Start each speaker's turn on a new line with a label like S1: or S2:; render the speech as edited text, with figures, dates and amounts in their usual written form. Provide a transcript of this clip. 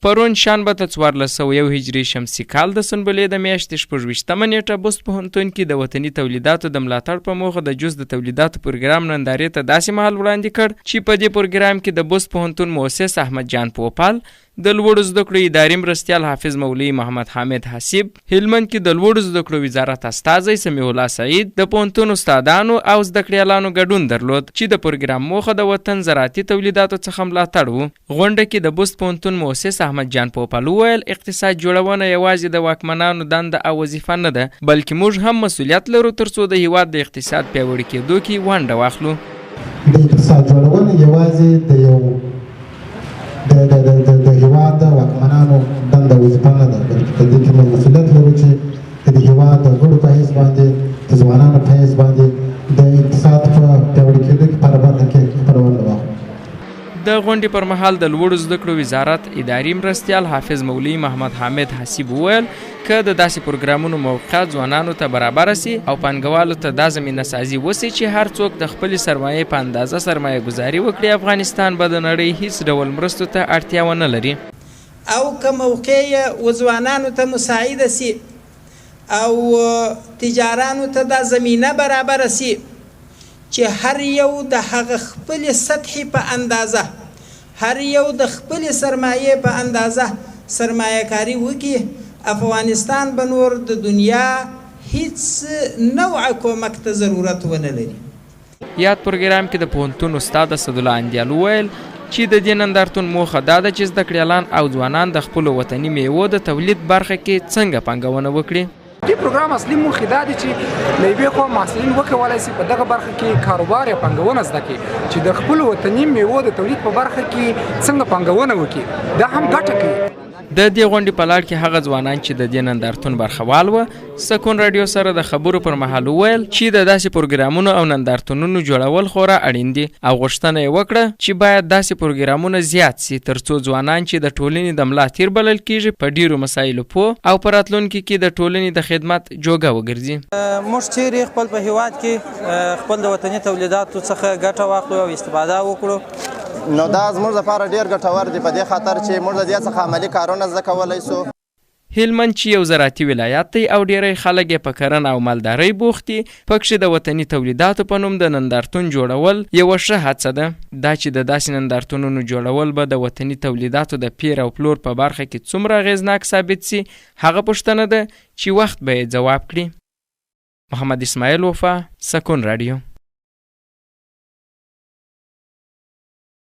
S1: پرون شنبه ته 1401 هجري شمسي کال د سنبلې د میاشتې 26مه نیټه بست پوهنتون کې د وطني تولیداتو د ملاتړ په موخه د جز د تولیداتو پروګرام نندارې ته داسې مهال وړاندې کړ چې په دې پروګرام کې د بست پوهنتون مؤسس احمد جان پوپال، د لوړو زده کړو اداري مرستیال حافظ مولوي محمد حامد حسیب، هلمند کې د لوړو زده کړو وزارت استازی سمیع الله سعید، د پوهنتون استادانو او زده کړیالانو ګډون درلود چې د پروګرام موخه د وطن زراعتي تولیداتو څخه ملاتړ و. غونډه کې د بست پوهنتون مؤسس احمد جان پوپال وویل اقتصاد جوړونه یوازې د واکمنانو دنده او وظیفه نه ده، بلکې موږ هم مسؤلیت لرو ترڅو د هیواد د اقتصاد پیاوړي کېدو کې ونډه واخلو.
S2: د اقتصاد جوړونه یوازې د یو د هیواد د واکمنانو دنده وظیفه نه ده، بلکې په دې کې موږ مسؤلیت لرو چې د هیواد د غړو په حیث باندې د ځوانانو په حیث باندې د اقتصاد په پیاوړي کېدو کې په برخه کې خپله ونډه واخلو.
S1: د غونډې پر مهال د لوړو زده کړو وزارت اداري مرستیال حافظ مولوي محمد حامد حسیب وویل که د داسې پروګرامونو موقعیت ځوانانو ته برابر سي او پانګوالو ته دا زمینه سازي وسي چې هر څوک د خپلې سرمایې په اندازه سرمایه گذاري وکړي، افغانستان به د نړۍ هیڅ ډول مرستو ته اړتیا ونه لري.
S3: او که موقع و ځوانانو ته مساعده سي او تجارانو ته دا زمینه برابر سي چې هر یو د هغه خپل سطحي په اندازه، هر یو د خپل سرمایې په اندازه سرمایه کاری وکړي، افغانستان به نور د دنیا هیڅ نوع کومک ته ضرورت ونه لري.
S1: یاد پروګرام کې د پوهنتون استاد اسدالله اندیال وویل چې د دې نندارتون موخه دا ده چې زده کړیالان او ځوانان د خپلو وطني میوو د تولید برخه کې څنګه پانګونه وکړي.
S4: دې پروګرام اصلي موخه دا ده چې له یوې خوا محصلین وکولای شي په دغه برخه کې کاروبار یا پانګونه زده کړي چې د خپلو وطني میوو د تولید په برخه کې څنګه پانګونه وکړي، دا هم ګټه کوي.
S1: د دې غونډې په لړ کې هغه ځوانان چې د دې نندارتون برخوال وه سکون راډیو سره د خبرو پر مهال وویل چې د داسې پروګرامونو او نندارتونونو جوړول خورا اړین دي او غوښتنه یې وکړه چې باید داسې پروګرامونه زیات سي ترڅو ځوانان چې د ټولنې د ملا تیر بلل کیږي په ډیرو مسایلو پوه او په راتلونکي کې د ټولنې د خدمت جوګه وګرځي.
S5: موږ چیرې خپل په هیواد کې خپل د وطني تولیداتو څخه ګټه واخلو او استفاده وکړو،
S6: نو دا زموږ لپاره ډیر ګټور دی په دې خاطر چې موږ د دې څخه عملي کارونه زده کولی سو.
S1: هلمند چې یو زراعتي ولایت دی او ډیری خلک یې په کرنه او مالدارۍ بوخت دي، پکښې د وطني تولیداتو په نوم د نندارتون جوړول یوه ښه هڅه ده. دا چې د داسې نندارتونونو جوړول به د وطني تولیداتو د پیر او پلور په برخه کې څومره اغېزناک ثابت سي، هغه پوښتنه ده چې وخت به یې ځواب کړي. محمد اسماعیل وفا، سکون راډیو.